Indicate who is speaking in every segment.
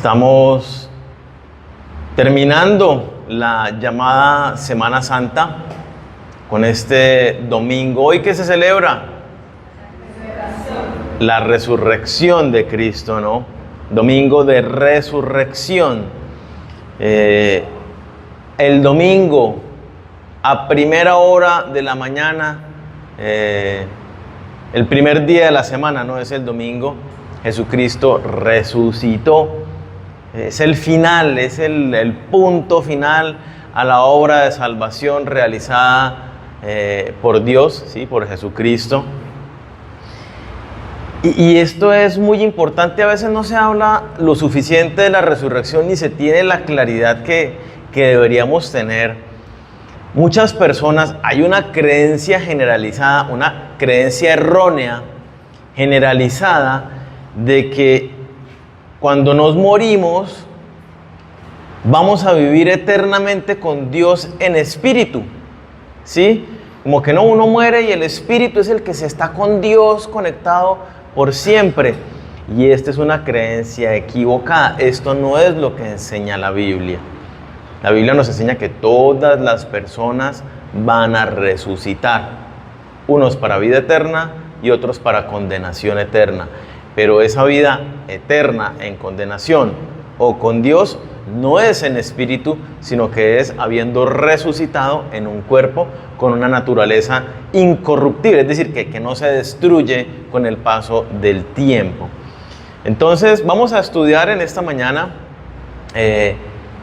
Speaker 1: Estamos terminando la llamada Semana Santa con este domingo. ¿Hoy qué se celebra? La resurrección de Cristo, ¿no? Domingo de resurrección. El domingo a primera hora de la mañana, el primer día de la semana, ¿no? Es el domingo. Jesucristo resucitó. Es el final, es el punto final a la obra de salvación realizada por Dios, ¿sí? Por Jesucristo. Y esto es muy importante. A veces no se habla lo suficiente de la resurrección ni se tiene la claridad que deberíamos tener. Muchas personas, hay una creencia generalizada, una creencia errónea, generalizada, de que cuando nos morimos, vamos a vivir eternamente con Dios en espíritu, ¿sí? Como que no, uno muere y el espíritu es el que se está con Dios conectado por siempre. Y esta es una creencia equivocada. Esto no es lo que enseña la Biblia. La Biblia nos enseña que todas las personas van a resucitar. Unos para vida eterna y otros para condenación eterna. Pero esa vida eterna en condenación o con Dios no es en espíritu, sino que es habiendo resucitado en un cuerpo con una naturaleza incorruptible, es decir, que no se destruye con el paso del tiempo. Entonces vamos a estudiar en esta mañana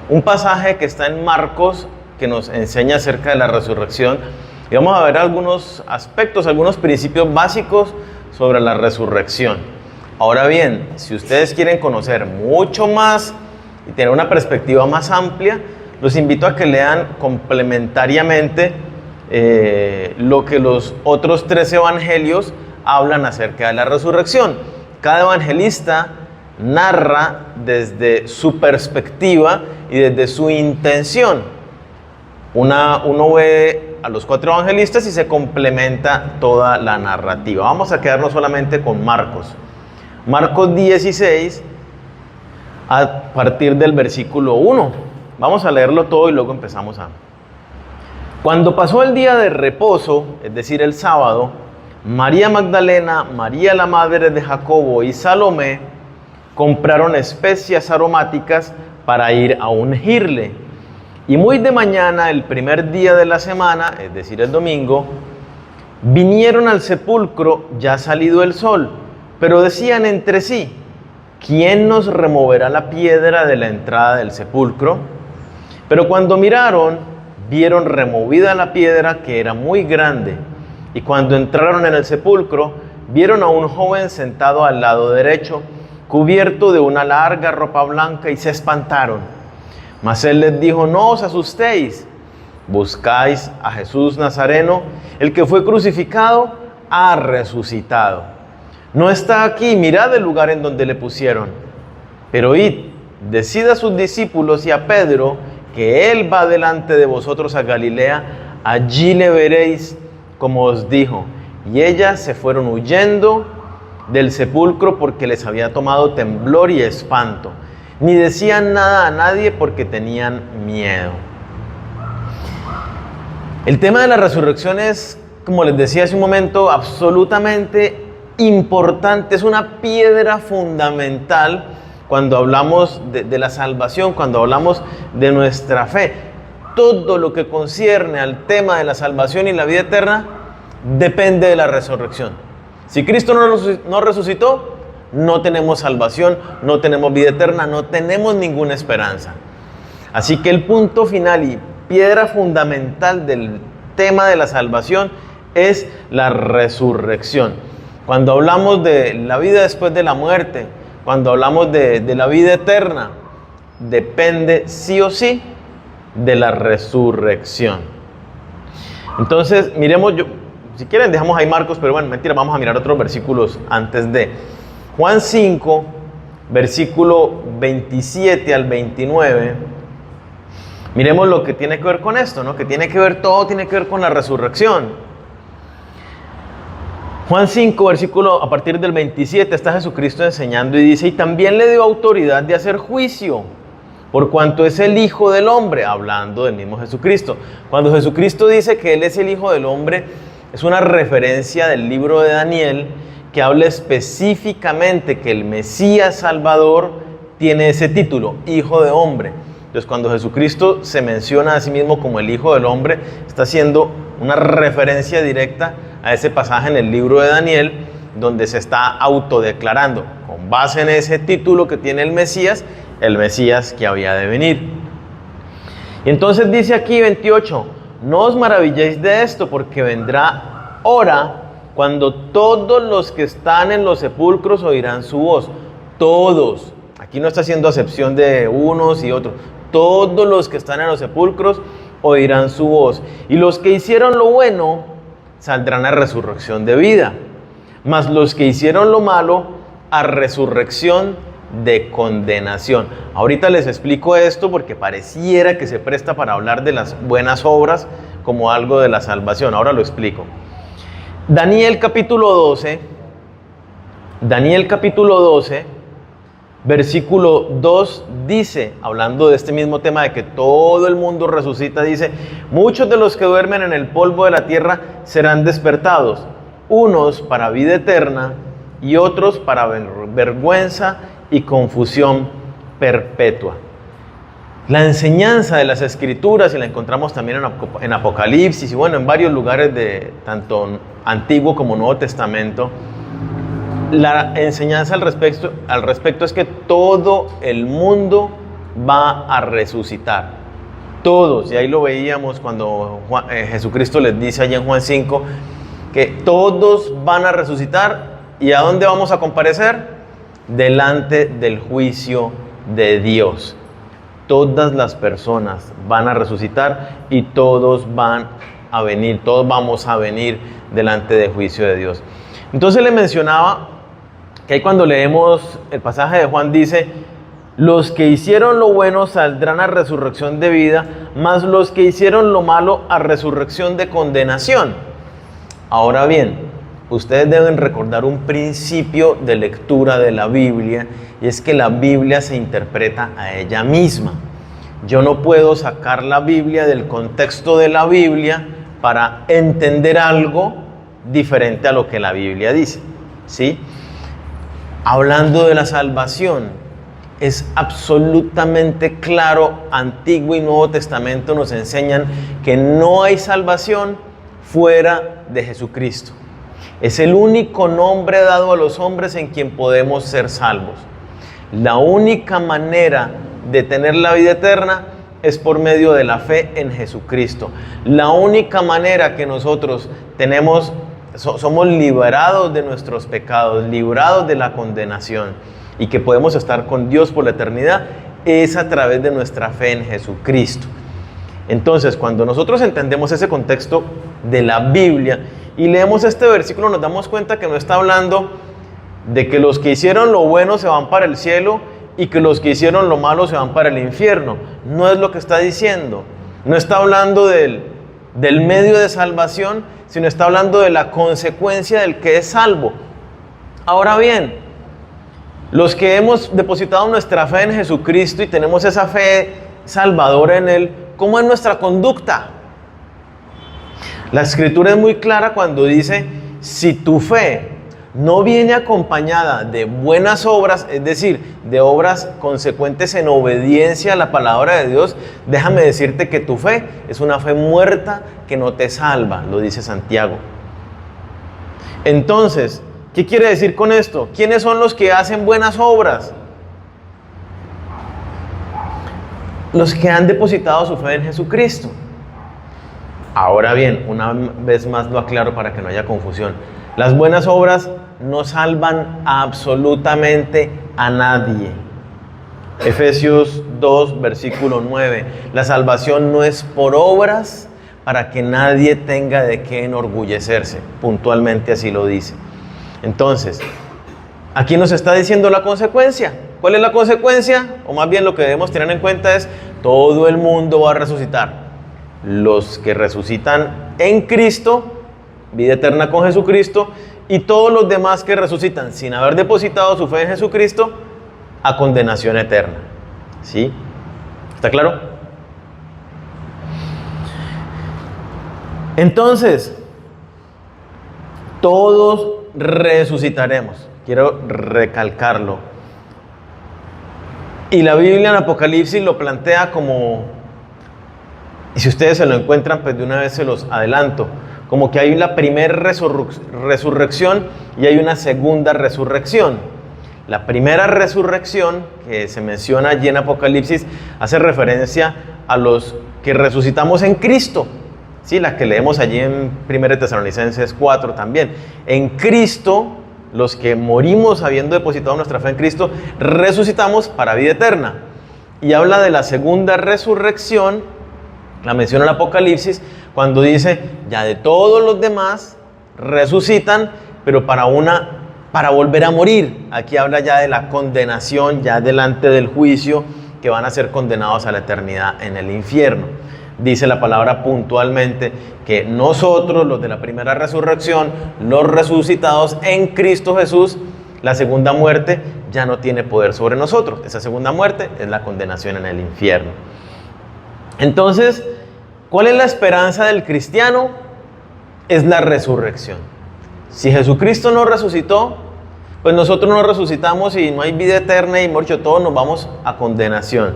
Speaker 1: un pasaje que está en Marcos que nos enseña acerca de la resurrección y vamos a ver algunos aspectos, algunos principios básicos sobre la resurrección. Ahora bien, si ustedes quieren conocer mucho más y tener una perspectiva más amplia, los invito a que lean complementariamente lo que los otros 3 evangelios hablan acerca de la resurrección. Cada evangelista narra desde su perspectiva y desde su intención. Uno ve a los 4 evangelistas y se complementa toda la narrativa. Vamos a quedarnos solamente con Marcos. Marcos 16, a partir del versículo 1. Vamos a leerlo todo y luego empezamos a... Cuando pasó el día de reposo, es decir, el sábado, María Magdalena, María la madre de Jacobo y Salomé compraron especias aromáticas para ir a ungirle. Y muy de mañana, el primer día de la semana, es decir, el domingo, vinieron al sepulcro ya salido el sol. Pero decían entre sí, ¿quién nos removerá la piedra de la entrada del sepulcro? Pero cuando miraron, vieron removida la piedra que era muy grande. Y cuando entraron en el sepulcro, vieron a un joven sentado al lado derecho, cubierto de una larga ropa blanca, y se espantaron. Mas él les dijo, no os asustéis, buscáis a Jesús Nazareno, el que fue crucificado, ha resucitado. No está aquí, mirad el lugar en donde le pusieron. Pero id, decid a sus discípulos y a Pedro que él va delante de vosotros a Galilea, allí le veréis como os dijo. Y ellas se fueron huyendo del sepulcro porque les había tomado temblor y espanto. Ni decían nada a nadie porque tenían miedo. El tema de la resurrección es, como les decía hace un momento, absolutamente importante, es una piedra fundamental cuando hablamos de la salvación, cuando hablamos de nuestra fe. Todo lo que concierne al tema de la salvación y la vida eterna depende de la resurrección. Si Cristo no resucitó, no tenemos salvación, no tenemos vida eterna, no tenemos ninguna esperanza. Así que el punto final y piedra fundamental del tema de la salvación es la resurrección. Cuando hablamos de la vida después de la muerte, cuando hablamos de la vida eterna, depende sí o sí de la resurrección. Entonces, miremos, si quieren dejamos ahí Marcos, pero bueno, mentira, vamos a mirar otros versículos antes de. Juan 5, versículo 27 al 29. Miremos lo que tiene que ver con esto, ¿no? Que tiene que ver, todo tiene que ver con la resurrección. Juan 5, versículo a partir del 27, está Jesucristo enseñando y dice, y también le dio autoridad de hacer juicio, por cuanto es el Hijo del Hombre, hablando del mismo Jesucristo. Cuando Jesucristo dice que Él es el Hijo del Hombre, es una referencia del libro de Daniel, que habla específicamente que el Mesías Salvador tiene ese título, Hijo de Hombre. Entonces, cuando Jesucristo se menciona a sí mismo como el Hijo del Hombre, está haciendo una referencia directa a ese pasaje en el libro de Daniel, donde se está autodeclarando, con base en ese título que tiene el Mesías que había de venir. Y entonces dice aquí 28, no os maravilléis de esto, porque vendrá hora cuando todos los que están en los sepulcros oirán su voz. Todos. Aquí no está haciendo acepción de unos y otros. Todos los que están en los sepulcros oirán su voz. Y los que hicieron lo bueno saldrán a resurrección de vida. Mas los que hicieron lo malo a resurrección de condenación. Ahorita les explico esto porque pareciera que se presta para hablar de las buenas obras como algo de la salvación. Ahora lo explico. Daniel capítulo 12, versículo 2 dice, hablando de este mismo tema de que todo el mundo resucita, dice, muchos de los que duermen en el polvo de la tierra serán despertados, unos para vida eterna y otros para vergüenza y confusión perpetua. La enseñanza de las Escrituras, y la encontramos también en Apocalipsis, y bueno, en varios lugares de tanto Antiguo como Nuevo Testamento, la enseñanza al respecto es que todo el mundo va a resucitar. Todos, y ahí lo veíamos cuando Jesucristo les dice allá en Juan 5, que todos van a resucitar. ¿Y a dónde vamos a comparecer? Delante del juicio de Dios. Todas las personas van a resucitar y todos van a venir, todos vamos a venir delante del juicio de Dios. Entonces le mencionaba que ahí cuando leemos el pasaje de Juan dice, los que hicieron lo bueno saldrán a resurrección de vida, mas los que hicieron lo malo a resurrección de condenación. Ahora bien, ustedes deben recordar un principio de lectura de la Biblia, y es que la Biblia se interpreta a ella misma. Yo no puedo sacar la Biblia del contexto de la Biblia para entender algo diferente a lo que la Biblia dice, ¿sí? Hablando de la salvación, es absolutamente claro, Antiguo y Nuevo Testamento nos enseñan que no hay salvación fuera de Jesucristo. Es el único nombre dado a los hombres en quien podemos ser salvos. La única manera de tener la vida eterna es por medio de la fe en Jesucristo. La única manera que nosotros somos liberados de nuestros pecados, librados de la condenación y que podemos estar con Dios por la eternidad es a través de nuestra fe en Jesucristo. Entonces, cuando nosotros entendemos ese contexto de la Biblia y leemos este versículo, nos damos cuenta que no está hablando de que los que hicieron lo bueno se van para el cielo y que los que hicieron lo malo se van para el infierno. No es lo que está diciendo. No está hablando del medio de salvación, sino está hablando de la consecuencia del que es salvo. Ahora bien, los que hemos depositado nuestra fe en Jesucristo y tenemos esa fe salvadora en Él, ¿cómo es nuestra conducta? La Escritura es muy clara cuando dice, si tu fe no viene acompañada de buenas obras, es decir, de obras consecuentes en obediencia a la palabra de Dios, déjame decirte que tu fe es una fe muerta que no te salva, lo dice Santiago. Entonces, ¿qué quiere decir con esto? ¿Quiénes son los que hacen buenas obras? Los que han depositado su fe en Jesucristo. Ahora bien, una vez más lo aclaro para que no haya confusión. Las buenas obras no salvan absolutamente a nadie. Efesios 2, versículo 9. La salvación no es por obras para que nadie tenga de qué enorgullecerse. Puntualmente así lo dice. Entonces, aquí nos está diciendo la consecuencia. ¿Cuál es la consecuencia? O más bien lo que debemos tener en cuenta es, todo el mundo va a resucitar. Los que resucitan en Cristo, vida eterna con Jesucristo, y todos los demás que resucitan sin haber depositado su fe en Jesucristo, a condenación eterna. ¿Sí? ¿Está claro? Entonces, todos resucitaremos. Quiero recalcarlo. Y la Biblia en Apocalipsis lo plantea como, y si ustedes se lo encuentran, pues de una vez se los adelanto, como que hay la primera resurrección y hay una segunda resurrección. La primera resurrección que se menciona allí en Apocalipsis hace referencia a los que resucitamos en Cristo. Sí, la que leemos allí en 1 Tesalonicenses 4 también. En Cristo, los que morimos habiendo depositado nuestra fe en Cristo, resucitamos para vida eterna. Y habla de la segunda resurrección, la menciona el Apocalipsis, cuando dice, ya de todos los demás resucitan, pero para volver a morir. Aquí habla ya de la condenación, ya delante del juicio, que van a ser condenados a la eternidad en el infierno. Dice la palabra puntualmente que nosotros, los de la primera resurrección, los resucitados en Cristo Jesús, la segunda muerte ya no tiene poder sobre nosotros. Esa segunda muerte es la condenación en el infierno. Entonces, ¿cuál es la esperanza del cristiano? Es la resurrección. Si Jesucristo no resucitó, pues nosotros no resucitamos y no hay vida eterna y mucho todos nos vamos a condenación.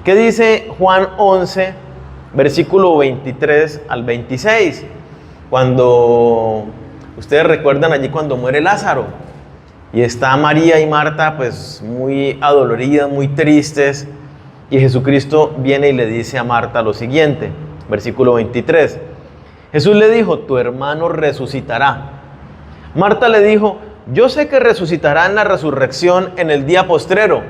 Speaker 1: ¿Qué dice Juan 11? Versículo 23 al 26, cuando ustedes recuerdan allí cuando muere Lázaro y está María y Marta pues muy adoloridas, muy tristes, y Jesucristo viene y le dice a Marta lo siguiente, versículo 23, Jesús le dijo, tu hermano resucitará. Marta le dijo, yo sé que resucitará en la resurrección en el día postrero.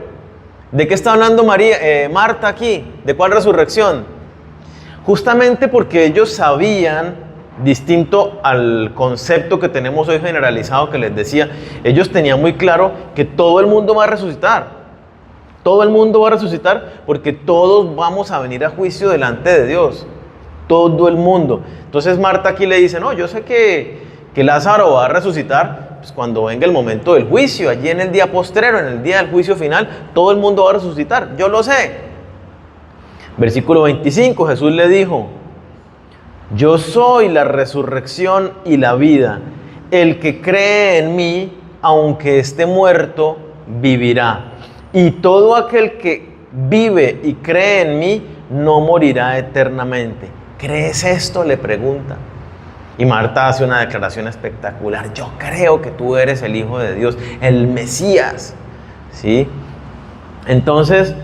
Speaker 1: ¿De qué está hablando Marta aquí? ¿De cuál resurrección? Justamente porque ellos sabían, distinto al concepto que tenemos hoy generalizado que les decía, ellos tenían muy claro que todo el mundo va a resucitar. Todo el mundo va a resucitar porque todos vamos a venir a juicio delante de Dios. Todo el mundo. Entonces Marta aquí le dice, no, yo sé que Lázaro va a resucitar pues, cuando venga el momento del juicio, allí en el día postrero, en el día del juicio final, todo el mundo va a resucitar, yo lo sé. Versículo 25, Jesús le dijo, yo soy la resurrección y la vida. El que cree en mí, aunque esté muerto, vivirá. Y todo aquel que vive y cree en mí, no morirá eternamente. ¿Crees esto?, le pregunta. Y Marta hace una declaración espectacular. Yo creo que tú eres el Hijo de Dios, el Mesías. ¿Sí? Entonces,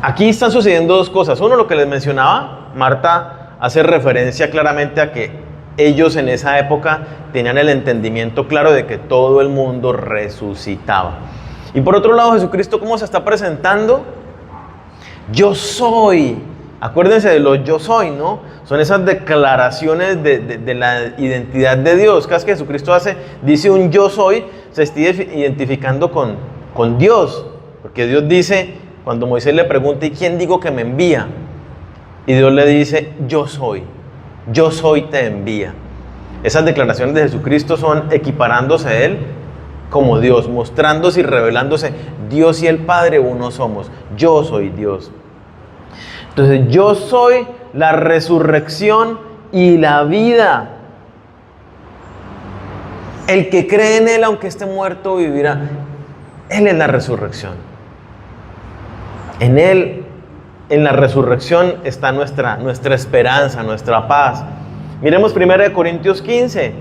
Speaker 1: aquí están sucediendo dos cosas. Uno, lo que les mencionaba, Marta hace referencia claramente a que ellos en esa época tenían el entendimiento claro de que todo el mundo resucitaba. Y por otro lado, Jesucristo, ¿cómo se está presentando? Yo soy. Acuérdense de los yo soy, ¿no? Son esas declaraciones de la identidad de Dios. Cada vez que Jesucristo dice un yo soy, se está identificando con Dios. Porque Dios dice, cuando Moisés le pregunta, ¿y quién digo que me envía? Y Dios le dice, yo soy te envía. Esas declaraciones de Jesucristo son equiparándose a Él como Dios, mostrándose y revelándose. Dios y el Padre uno somos. Yo soy Dios. Entonces, yo soy la resurrección y la vida. El que cree en Él, aunque esté muerto, vivirá. Él es la resurrección. En Él, en la resurrección, está nuestra esperanza, nuestra paz. Miremos 1 Corintios 15,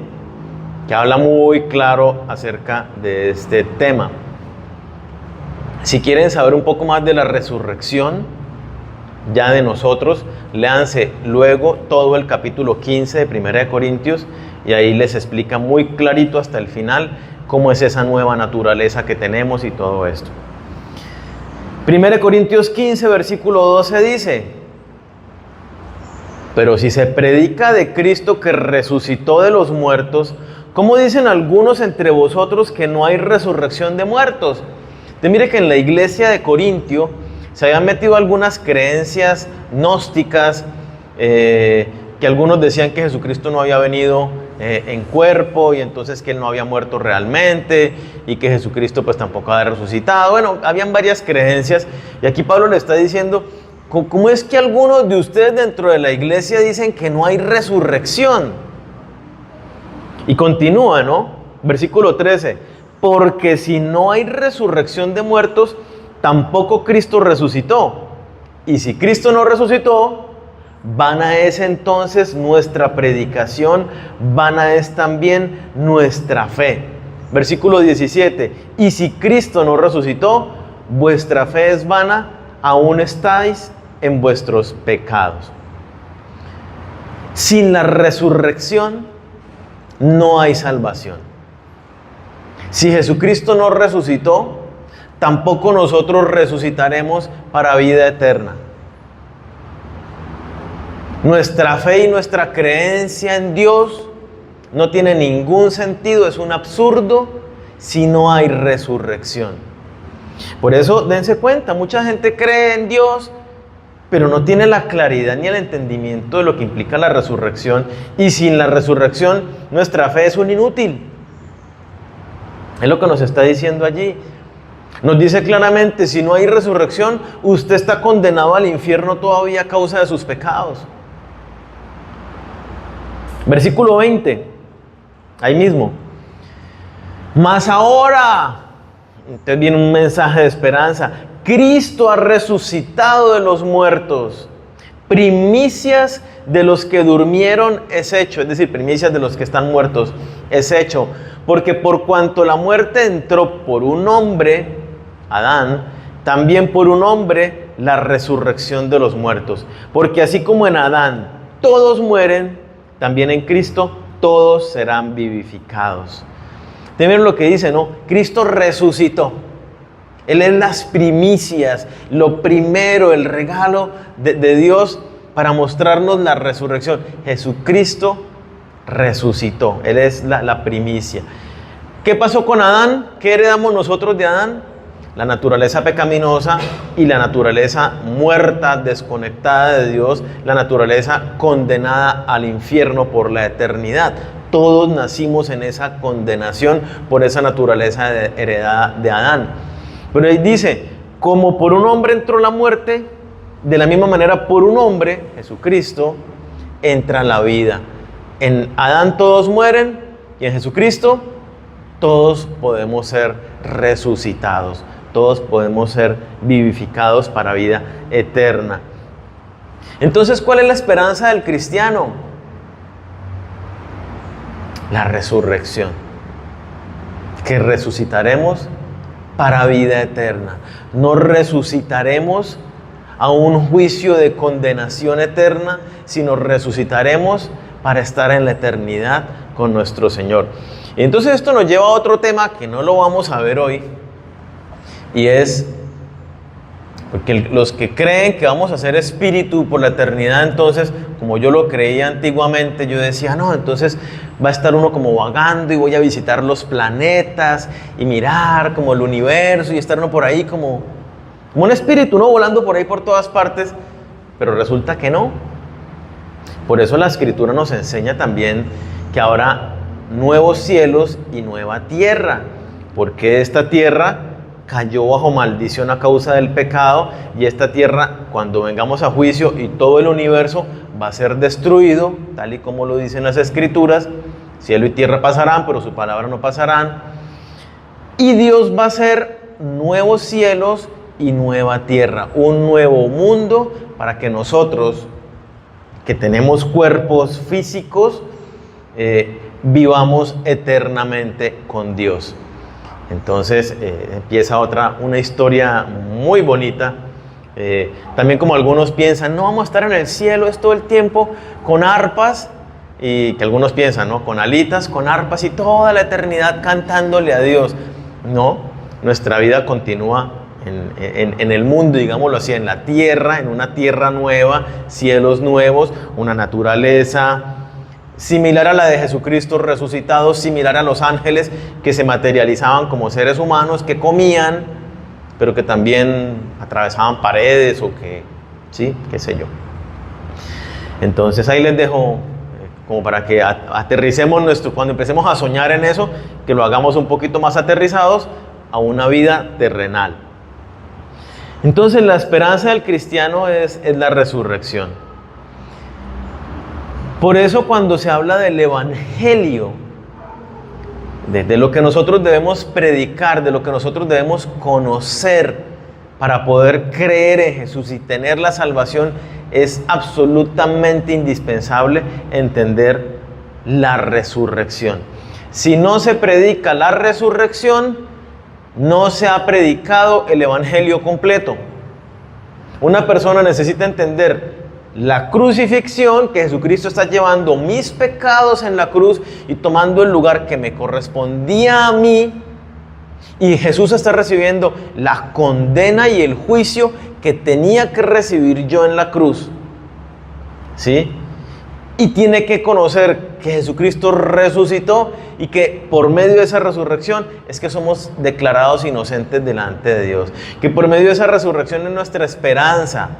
Speaker 1: que habla muy claro acerca de este tema. Si quieren saber un poco más de la resurrección, ya de nosotros, léanse luego todo el capítulo 15 de 1 Corintios, y ahí les explica muy clarito hasta el final cómo es esa nueva naturaleza que tenemos y todo esto. 1 Corintios 15, versículo 12 dice, pero si se predica de Cristo que resucitó de los muertos, ¿cómo dicen algunos entre vosotros que no hay resurrección de muertos? Entonces, mire que en la iglesia de Corintio se habían metido algunas creencias gnósticas, que algunos decían que Jesucristo no había venido en cuerpo, y entonces que Él no había muerto realmente, y que Jesucristo pues tampoco había resucitado. Bueno, habían varias creencias, y aquí Pablo le está diciendo, ¿cómo es que algunos de ustedes dentro de la iglesia dicen que no hay resurrección? Y continúa, ¿no? Versículo 13, porque si no hay resurrección de muertos, tampoco Cristo resucitó. Y si Cristo no resucitó, vana es entonces nuestra predicación, vana es también nuestra fe. Versículo 17, y si Cristo no resucitó, vuestra fe es vana, aún estáis en vuestros pecados. Sin la resurrección no hay salvación. Si Jesucristo no resucitó, tampoco nosotros resucitaremos para vida eterna. Nuestra fe y nuestra creencia en Dios no tiene ningún sentido, es un absurdo si no hay resurrección. Por eso dense cuenta, mucha gente cree en Dios, pero no tiene la claridad ni el entendimiento de lo que implica la resurrección, y sin la resurrección nuestra fe es un inútil. Es lo que nos está diciendo allí. Nos dice claramente, si no hay resurrección, usted está condenado al infierno todavía a causa de sus pecados. Versículo 20, ahí mismo. Mas ahora, entonces viene un mensaje de esperanza. Cristo ha resucitado de los muertos. Primicias de los que durmieron es hecho. Es decir, primicias de los que están muertos es hecho. Porque por cuanto la muerte entró por un hombre, Adán, también por un hombre la resurrección de los muertos. Porque así como en Adán todos mueren, también en Cristo todos serán vivificados. Miren lo que dice, ¿no? Cristo resucitó. Él es las primicias, lo primero, el regalo de Dios para mostrarnos la resurrección. Jesucristo resucitó. Él es la primicia. ¿Qué pasó con Adán? ¿Qué heredamos nosotros de Adán? La naturaleza pecaminosa y la naturaleza muerta, desconectada de Dios, la naturaleza condenada al infierno por la eternidad. Todos nacimos en esa condenación por esa naturaleza heredada de Adán. Pero ahí dice, como por un hombre entró la muerte, de la misma manera por un hombre, Jesucristo, entra la vida. En Adán todos mueren y en Jesucristo todos podemos ser resucitados. Todos podemos ser vivificados para vida eterna. Entonces, ¿cuál es la esperanza del cristiano? La resurrección. Que resucitaremos para vida eterna. No resucitaremos a un juicio de condenación eterna, sino resucitaremos para estar en la eternidad con nuestro Señor. Y entonces esto nos lleva a otro tema que no lo vamos a ver hoy, y es porque los que creen que vamos a ser espíritu por la eternidad, entonces, como yo lo creía antiguamente, yo decía, no, entonces va a estar uno como vagando y voy a visitar los planetas y mirar como el universo y estar uno por ahí como un espíritu, ¿no? Volando por ahí por todas partes, pero resulta que no. Por eso la Escritura nos enseña también que habrá nuevos cielos y nueva tierra, porque esta tierra cayó bajo maldición a causa del pecado, y esta tierra, cuando vengamos a juicio y todo el universo va a ser destruido, tal y como lo dicen las Escrituras, cielo y tierra pasarán, pero su palabra no pasarán, y Dios va a hacer nuevos cielos y nueva tierra, un nuevo mundo para que nosotros, que tenemos cuerpos físicos, vivamos eternamente con Dios. Entonces empieza una historia muy bonita. También, como algunos piensan, no vamos a estar en el cielo es todo el tiempo con arpas, y que algunos piensan, ¿no? Con alitas, con arpas y toda la eternidad cantándole a Dios. No, nuestra vida continúa en el mundo, digámoslo así, en la tierra, en una tierra nueva, cielos nuevos, una naturaleza similar a la de Jesucristo resucitado, similar a los ángeles que se materializaban como seres humanos, que comían, pero que también atravesaban paredes o que, sí, qué sé yo. Entonces ahí les dejo como para que aterricemos cuando empecemos a soñar en eso, que lo hagamos un poquito más aterrizados a una vida terrenal. Entonces la esperanza del cristiano es la resurrección. Por eso cuando se habla del evangelio, de lo que nosotros debemos predicar, de lo que nosotros debemos conocer para poder creer en Jesús y tener la salvación, es absolutamente indispensable entender la resurrección. Si no se predica la resurrección, no se ha predicado el evangelio completo. Una persona necesita entender la crucifixión, que Jesucristo está llevando mis pecados en la cruz y tomando el lugar que me correspondía a mí, y Jesús está recibiendo la condena y el juicio que tenía que recibir yo en la cruz, ¿sí? Y tiene que conocer que Jesucristo resucitó y que por medio de esa resurrección es que somos declarados inocentes delante de Dios, que por medio de esa resurrección es nuestra esperanza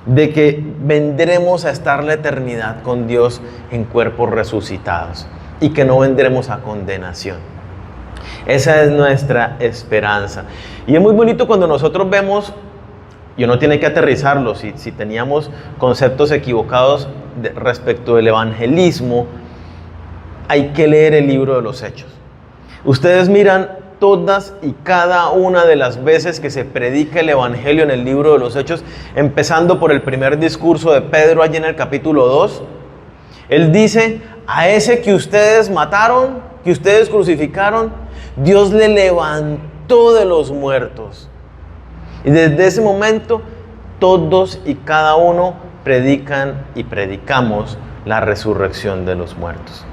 Speaker 1: de que vendremos a estar la eternidad con Dios en cuerpos resucitados y que no vendremos a condenación. Esa es nuestra esperanza. Y es muy bonito cuando nosotros vemos, y uno tiene que aterrizarlo, si teníamos conceptos equivocados respecto del evangelismo, hay que leer el libro de los Hechos. Ustedes miran todas y cada una de las veces que se predica el evangelio en el libro de los Hechos, empezando por el primer discurso de Pedro allí en el capítulo 2. Él dice: a ese que ustedes mataron, que ustedes crucificaron, Dios le levantó de los muertos. Y desde ese momento todos y cada uno predican y predicamos la resurrección de los muertos.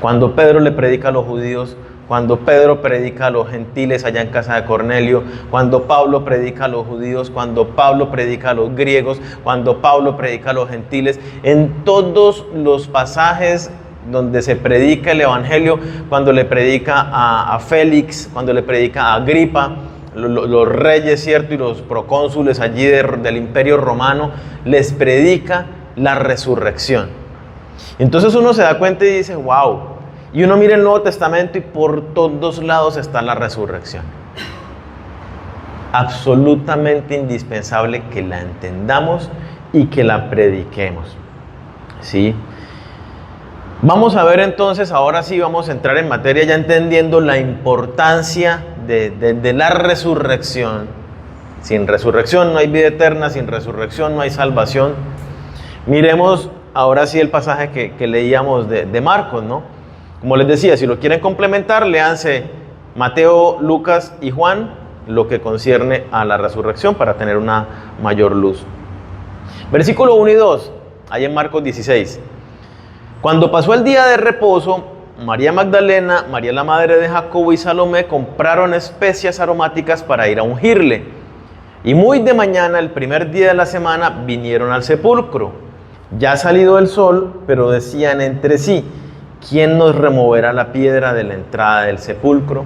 Speaker 1: Cuando Pedro le predica a los judíos, cuando Pedro predica a los gentiles allá en casa de Cornelio, cuando Pablo predica a los judíos, cuando Pablo predica a los griegos, cuando Pablo predica a los gentiles, en todos los pasajes donde se predica el evangelio, cuando le predica a Félix, cuando le predica a Agripa, los reyes, ¿cierto? Y los procónsules allí del imperio romano, les predica la resurrección. Entonces uno se da cuenta y dice: wow. Y uno mira el Nuevo Testamento y por todos lados está la resurrección. Absolutamente indispensable que la entendamos y que la prediquemos, ¿sí? Vamos a ver entonces, ahora sí vamos a entrar en materia ya entendiendo la importancia de la resurrección. Sin resurrección no hay vida eterna, sin resurrección no hay salvación. Miremos ahora sí el pasaje que leíamos de Marcos, ¿no? Como les decía, si lo quieren complementar, léanse Mateo, Lucas y Juan, lo que concierne a la resurrección para tener una mayor luz. Versículo 1 y 2, ahí en Marcos 16. Cuando pasó el día de reposo, María Magdalena, María la madre de Jacobo y Salomé compraron especias aromáticas para ir a ungirle. Y muy de mañana, el primer día de la semana, vinieron al sepulcro. Ya ha salido el sol, pero decían entre sí: ¿quién nos removerá la piedra de la entrada del sepulcro?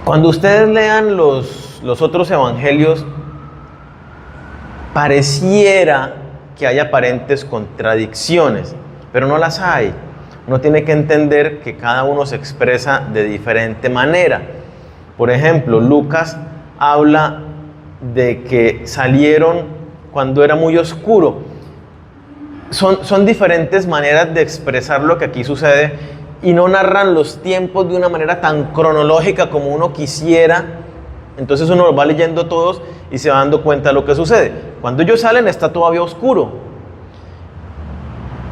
Speaker 1: Cuando ustedes lean los otros evangelios, pareciera que hay aparentes contradicciones, pero no las hay. Uno tiene que entender que cada uno se expresa de diferente manera. Por ejemplo, Lucas habla de que salieron cuando era muy oscuro. Son diferentes maneras de expresar lo que aquí sucede y no narran los tiempos de una manera tan cronológica como uno quisiera. Entonces uno los va leyendo todos y se va dando cuenta de lo que sucede. Cuando ellos salen está todavía oscuro.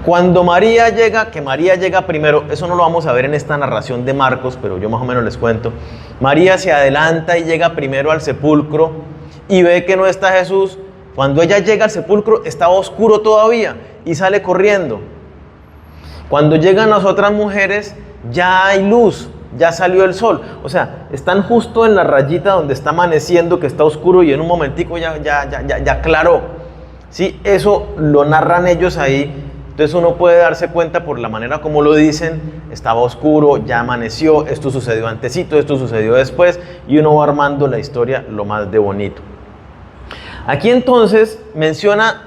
Speaker 1: Cuando María llega, que María llega primero, eso no lo vamos a ver en esta narración de Marcos, pero yo más o menos les cuento. María se adelanta y llega primero al sepulcro y ve que no está Jesús. Cuando ella llega al sepulcro estaba oscuro todavía y sale corriendo. Cuando llegan las otras mujeres ya hay luz, ya salió el sol. O sea, están justo en la rayita donde está amaneciendo, que está oscuro, y en un momentico ya aclaró. ¿Sí? Eso lo narran ellos ahí. Entonces uno puede darse cuenta por la manera como lo dicen: estaba oscuro, ya amaneció, esto sucedió antesito, esto sucedió después, y uno va armando la historia lo más de bonito. Aquí entonces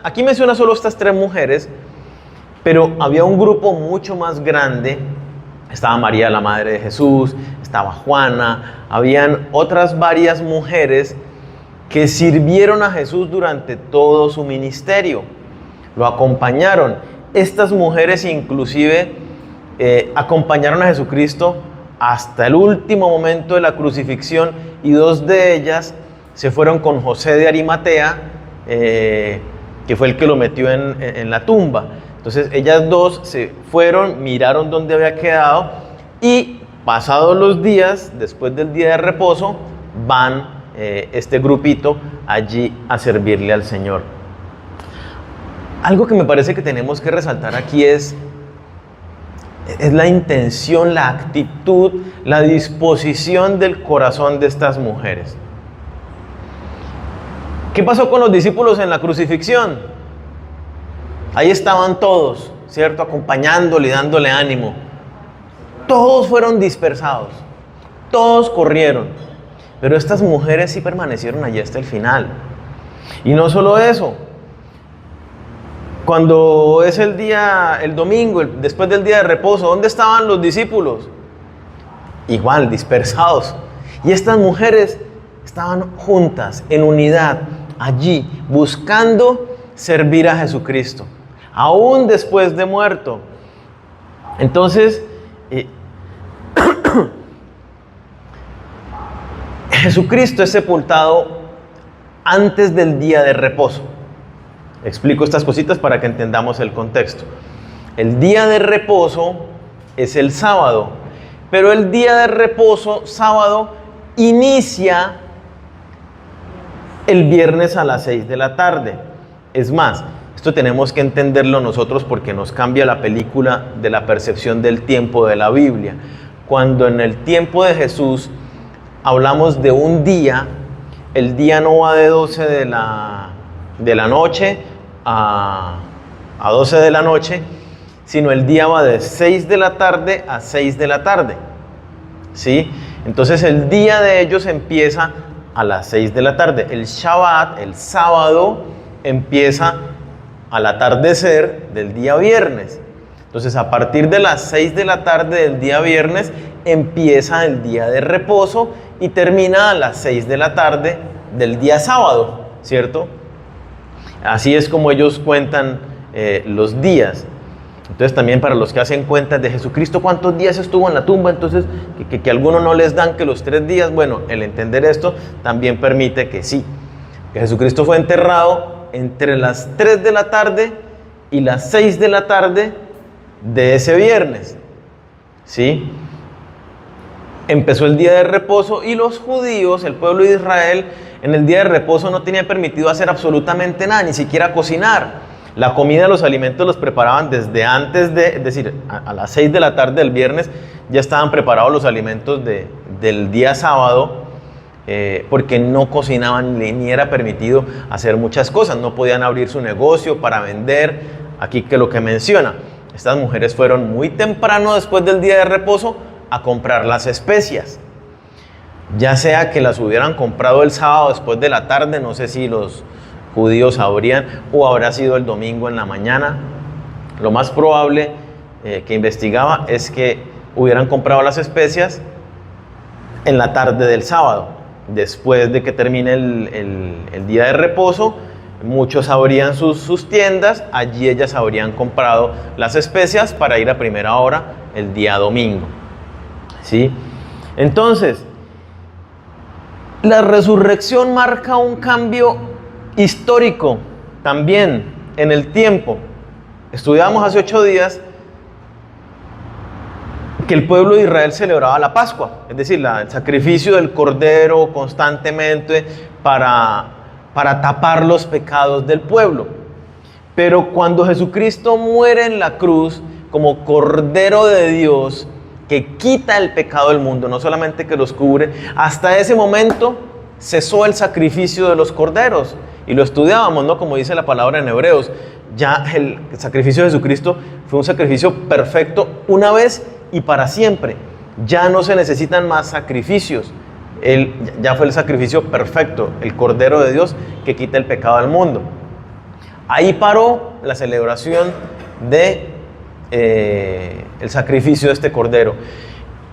Speaker 1: aquí menciona solo estas 3 mujeres, pero había un grupo mucho más grande. Estaba María, la madre de Jesús, estaba Juana, habían otras varias mujeres que sirvieron a Jesús durante todo su ministerio, lo acompañaron. Estas mujeres inclusive acompañaron a Jesucristo hasta el último momento de la crucifixión, y 2 de ellas se fueron con José de Arimatea, que fue el que lo metió en la tumba. Entonces ellas 2 se fueron, miraron dónde había quedado, y pasados los días, después del día de reposo, van este grupito allí a servirle al Señor. Algo que me parece que tenemos que resaltar aquí es la intención, la actitud, la disposición del corazón de estas mujeres. ¿Qué pasó con los discípulos en la crucifixión? Ahí estaban todos, ¿cierto? Acompañándole y dándole ánimo. Todos fueron dispersados, todos corrieron, pero estas mujeres sí permanecieron allí hasta el final. Y no solo eso, cuando es el domingo, después del día de reposo, ¿dónde estaban los discípulos? Igual, dispersados. Y estas mujeres estaban juntas, en unidad, allí, buscando servir a Jesucristo, aún después de muerto. Entonces, Jesucristo es sepultado antes del día de reposo. Explico estas cositas para que entendamos el contexto. El día de reposo es el sábado, pero el día de reposo, sábado, inicia el viernes a las 6 de la tarde. Es más, esto tenemos que entenderlo nosotros porque nos cambia la película de la percepción del tiempo de la Biblia. Cuando en el tiempo de Jesús hablamos de un día, el día no va de 12 de la noche a 12 de la noche, sino el día va de 6 de la tarde a 6 de la tarde, ¿sí? Entonces el día de ellos empieza a las 6 de la tarde. El Shabbat, el sábado, empieza al atardecer del día viernes. Entonces a partir de las 6 de la tarde del día viernes empieza el día de reposo y termina a las 6 de la tarde del día sábado, ¿cierto? Así es como ellos cuentan los días. Entonces también para los que hacen cuentas de Jesucristo, ¿cuántos días estuvo en la tumba? Entonces que algunos no les dan que los 3 días. Bueno, el entender esto también permite que sí, que Jesucristo fue enterrado entre las 3 de la tarde y las 6 de la tarde de ese viernes, ¿sí? Empezó el día de reposo y los judíos, el pueblo de Israel, en el día de reposo no tenía permitido hacer absolutamente nada, ni siquiera cocinar. La comida, los alimentos los preparaban desde antes es decir, a las 6 de la tarde del viernes ya estaban preparados los alimentos del día sábado, porque no cocinaban ni era permitido hacer muchas cosas. No podían abrir su negocio para vender. Aquí que lo que menciona, estas mujeres fueron muy temprano después del día de reposo a comprar las especias. Ya sea que las hubieran comprado el sábado después de la tarde, no sé si los judíos sabrían, o habrá sido el domingo en la mañana. Lo más probable que investigaba es que hubieran comprado las especias en la tarde del sábado. Después de que termine el día de reposo, muchos abrían sus tiendas, allí ellas habrían comprado las especias para ir a primera hora el día domingo, ¿sí? Entonces, la resurrección marca un cambio histórico también en el tiempo. Estudiamos hace 8 días que el pueblo de Israel celebraba la Pascua, es decir, el sacrificio del cordero constantemente para tapar los pecados del pueblo. Pero cuando Jesucristo muere en la cruz como Cordero de Dios que quita el pecado del mundo, no solamente que los cubre, hasta ese momento cesó el sacrificio de los corderos. Y lo estudiábamos, ¿no? Como dice la palabra en Hebreos, ya el sacrificio de Jesucristo fue un sacrificio perfecto una vez y para siempre. Ya no se necesitan más sacrificios. Él ya fue el sacrificio perfecto, el Cordero de Dios que quita el pecado del mundo. Ahí paró la celebración de el sacrificio de este Cordero.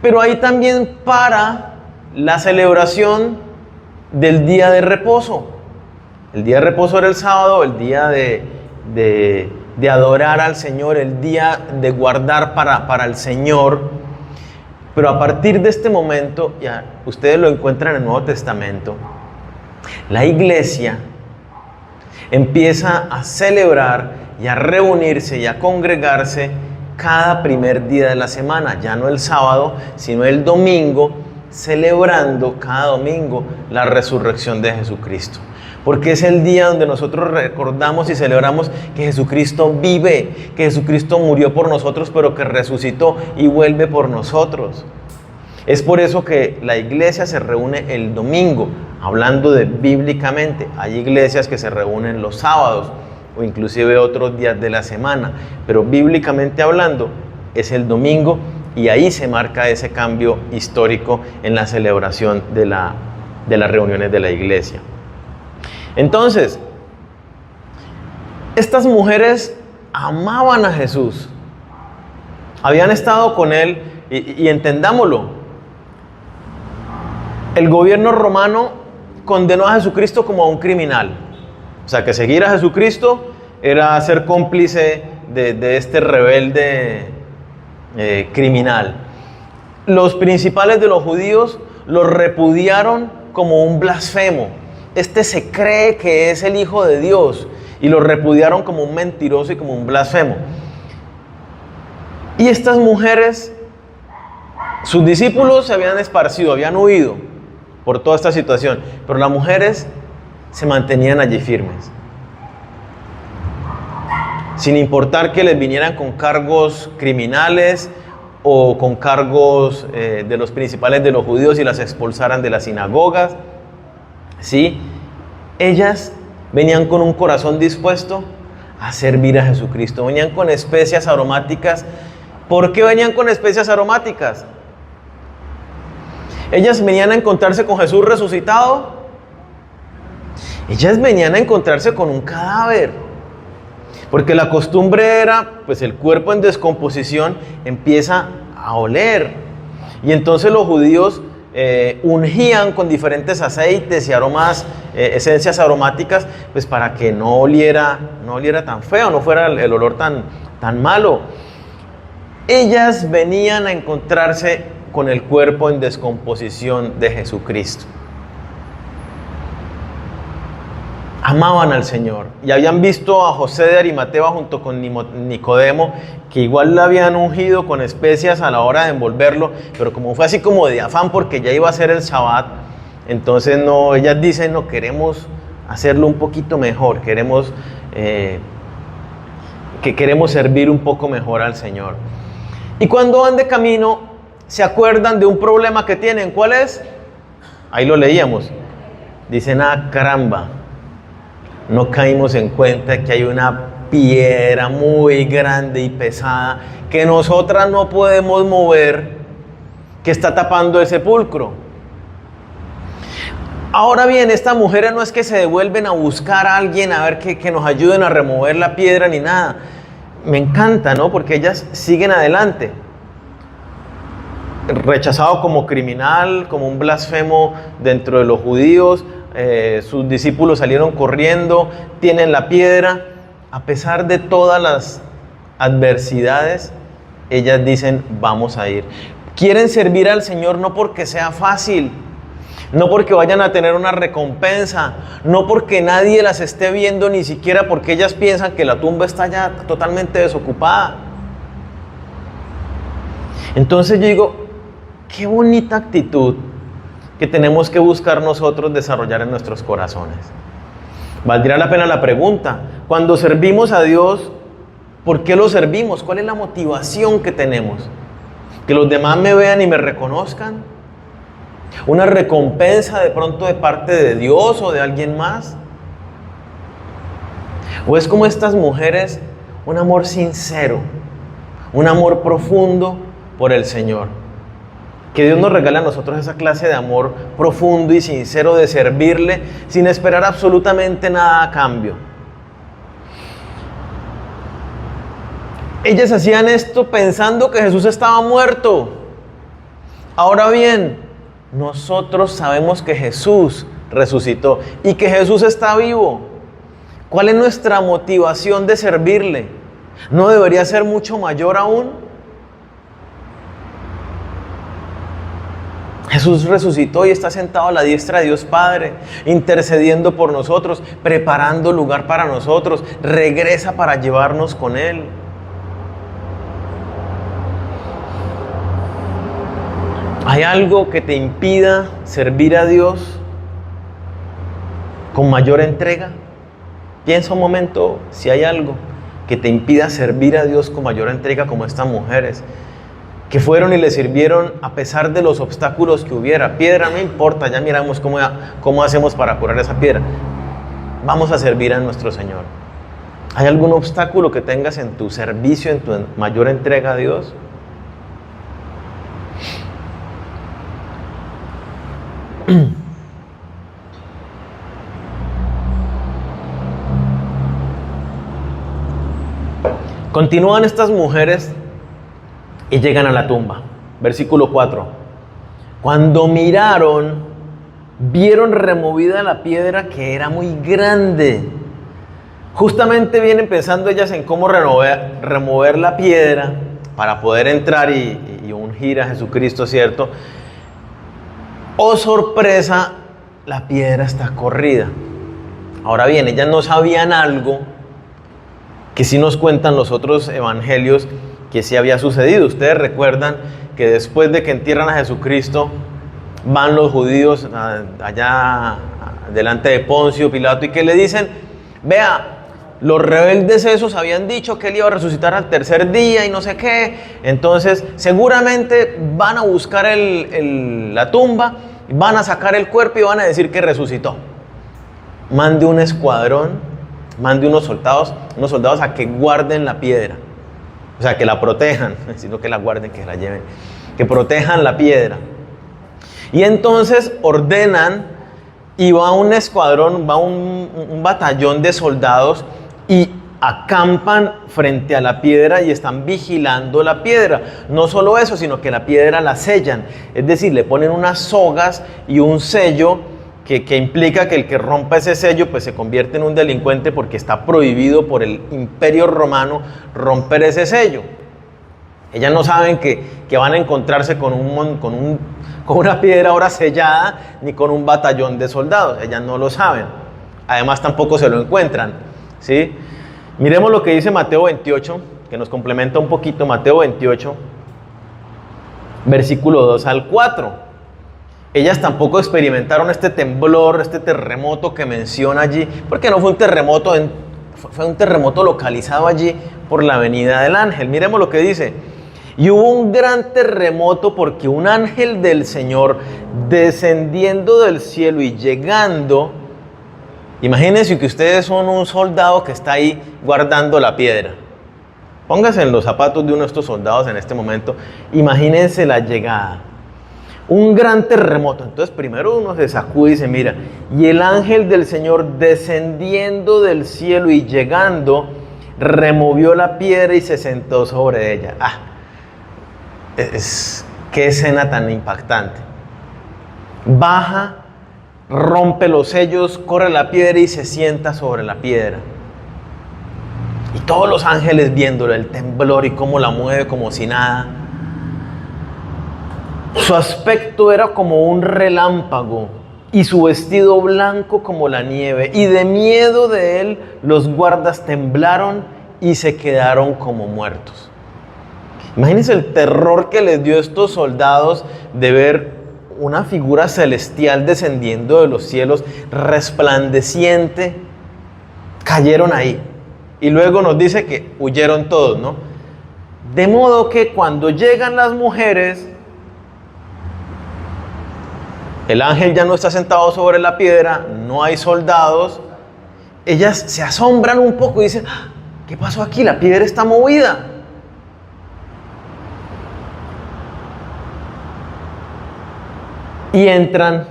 Speaker 1: Pero ahí también para la celebración del día de reposo. El día de reposo era el sábado, el día de adorar al Señor, el día de guardar para el Señor. Pero a partir de este momento, ya ustedes lo encuentran en el Nuevo Testamento, la iglesia empieza a celebrar y a reunirse y a congregarse cada primer día de la semana, ya no el sábado, sino el domingo, celebrando cada domingo la resurrección de Jesucristo. Porque es el día donde nosotros recordamos y celebramos que Jesucristo vive, que Jesucristo murió por nosotros, pero que resucitó y vuelve por nosotros. Es por eso que la iglesia se reúne el domingo, hablando de bíblicamente. Hay iglesias que se reúnen los sábados o inclusive otros días de la semana, pero bíblicamente hablando es el domingo, y ahí se marca ese cambio histórico en la celebración de las reuniones de la iglesia. Entonces, estas mujeres amaban a Jesús, habían estado con Él, y entendámoslo, el gobierno romano condenó a Jesucristo como a un criminal. O sea, que seguir a Jesucristo era ser cómplice de este rebelde criminal. Los principales de los judíos lo repudiaron como un blasfemo. Este se cree que es el Hijo de Dios, y lo repudiaron como un mentiroso y como un blasfemo. Y estas mujeres, sus discípulos se habían esparcido, habían huido por toda esta situación, pero las mujeres se mantenían allí firmes, sin importar que les vinieran con cargos criminales o con cargos de los principales de los judíos y las expulsaran de las sinagogas. ¿Sí? Ellas venían con un corazón dispuesto a servir a Jesucristo, venían con especias aromáticas. ¿Por qué venían con especias aromáticas? Ellas venían a encontrarse con Jesús resucitado. Ellas venían a encontrarse con un cadáver, porque la costumbre era, pues el cuerpo en descomposición empieza a oler, y entonces los judíos ungían con diferentes aceites y aromas, esencias aromáticas, pues para que no oliera tan feo, no fuera el olor tan malo. Ellas venían a encontrarse con el cuerpo en descomposición de Jesucristo. Amaban al Señor y habían visto a José de Arimatea junto con Nicodemo, que igual lo habían ungido con especias a la hora de envolverlo, pero como fue así como de afán porque ya iba a ser el Shabbat, entonces no, ellas dicen, no, queremos hacerlo un poquito mejor, queremos servir un poco mejor al Señor. Y cuando van de camino, se acuerdan de un problema que tienen. ¿Cuál es? Ahí lo leíamos. Dicen, caramba, no caímos en cuenta que hay una piedra muy grande y pesada que nosotras no podemos mover, que está tapando el sepulcro. Ahora bien, estas mujeres no es que se devuelven a buscar a alguien a ver que nos ayuden a remover la piedra ni nada. Me encanta, ¿no? Porque ellas siguen adelante. Rechazado como criminal, como un blasfemo dentro de los judíos, sus discípulos salieron corriendo, tienen la piedra. A pesar de todas las adversidades, ellas dicen, vamos a ir. Quieren servir al Señor no porque sea fácil, no porque vayan a tener una recompensa, no porque nadie las esté viendo, ni siquiera porque ellas piensan que la tumba está ya totalmente desocupada. Entonces yo digo, qué bonita actitud que tenemos que buscar nosotros desarrollar en nuestros corazones. Valdría la pena la pregunta, cuando servimos a Dios, ¿por qué lo servimos? ¿Cuál es la motivación que tenemos? ¿Que los demás me vean y me reconozcan? ¿Una recompensa de pronto de parte de Dios o de alguien más? ¿O es como estas mujeres, un amor sincero, un amor profundo por el Señor? Que Dios nos regale a nosotros esa clase de amor profundo y sincero de servirle sin esperar absolutamente nada a cambio. Ellas hacían esto pensando que Jesús estaba muerto. Ahora bien, nosotros sabemos que Jesús resucitó y que Jesús está vivo. ¿Cuál es nuestra motivación de servirle? ¿No debería ser mucho mayor aún? Jesús resucitó y está sentado a la diestra de Dios Padre, intercediendo por nosotros, preparando lugar para nosotros, regresa para llevarnos con Él. ¿Hay algo que te impida servir a Dios con mayor entrega? Piensa un momento si hay algo que te impida servir a Dios con mayor entrega, como estas mujeres que fueron y le sirvieron a pesar de los obstáculos que hubiera. Piedra, no importa, ya miramos cómo hacemos para curar esa piedra. Vamos a servir a nuestro Señor. ¿Hay algún obstáculo que tengas en tu servicio, en tu mayor entrega a Dios? Continúan estas mujeres y llegan a la tumba. Versículo 4. Cuando miraron, vieron removida la piedra, que era muy grande. Justamente vienen pensando ellas en cómo remover la piedra para poder entrar y ungir a Jesucristo, ¿cierto? Oh sorpresa, la piedra está corrida. Ahora bien, ellas no sabían algo que sí nos cuentan los otros evangelios que sí había sucedido. Ustedes recuerdan que después de que entierran a Jesucristo, van los judíos allá delante de Poncio Pilato y que le dicen: vea, los rebeldes esos habían dicho que él iba a resucitar al tercer día y no sé qué. Entonces seguramente van a buscar la tumba, van a sacar el cuerpo y van a decir que resucitó. Mande un escuadrón, mande unos soldados a que guarden la piedra. O sea, que la protejan, sino que la guarden, que la lleven, que protejan la piedra. Y entonces ordenan, y va un escuadrón, va un batallón de soldados y acampan frente a la piedra y están vigilando la piedra. No solo eso, sino que la piedra la sellan, es decir, le ponen unas sogas y un sello que implica que el que rompa ese sello pues se convierte en un delincuente, porque está prohibido por el Imperio Romano romper ese sello. Ellas no saben que van a encontrarse con una piedra ahora sellada, ni con un batallón de soldados. Ellas no lo saben. Además tampoco se lo encuentran, ¿sí? Miremos lo que dice Mateo 28, que nos complementa un poquito. Mateo 28, versículo 2 al 4. Ellas tampoco experimentaron este temblor, este terremoto que menciona allí, porque no fue un terremoto, fue un terremoto localizado allí por la venida del ángel. Miremos lo que dice: y hubo un gran terremoto, porque un ángel del Señor, descendiendo del cielo y llegando, imagínense que ustedes son un soldado que está ahí guardando la piedra. Pónganse en los zapatos de uno de estos soldados en este momento. Imagínense la llegada. Un gran terremoto. Entonces primero uno se sacude y dice: mira, y el ángel del Señor, descendiendo del cielo y llegando, removió la piedra y se sentó sobre ella. Qué escena tan impactante. Baja, rompe los sellos, corre la piedra y se sienta sobre la piedra. Y todos los ángeles viéndolo, el temblor y cómo la mueve como si nada. Su aspecto era como un relámpago y su vestido blanco como la nieve. Y de miedo de él los guardas temblaron y se quedaron como muertos. Imagínense el terror que les dio a estos soldados de ver una figura celestial descendiendo de los cielos, resplandeciente. Cayeron ahí. Y luego nos dice que huyeron todos, ¿no? De modo que cuando llegan las mujeres, el ángel ya no está sentado sobre la piedra, no hay soldados. Ellas se asombran un poco y dicen: ¿qué pasó aquí? La piedra está movida. Y entran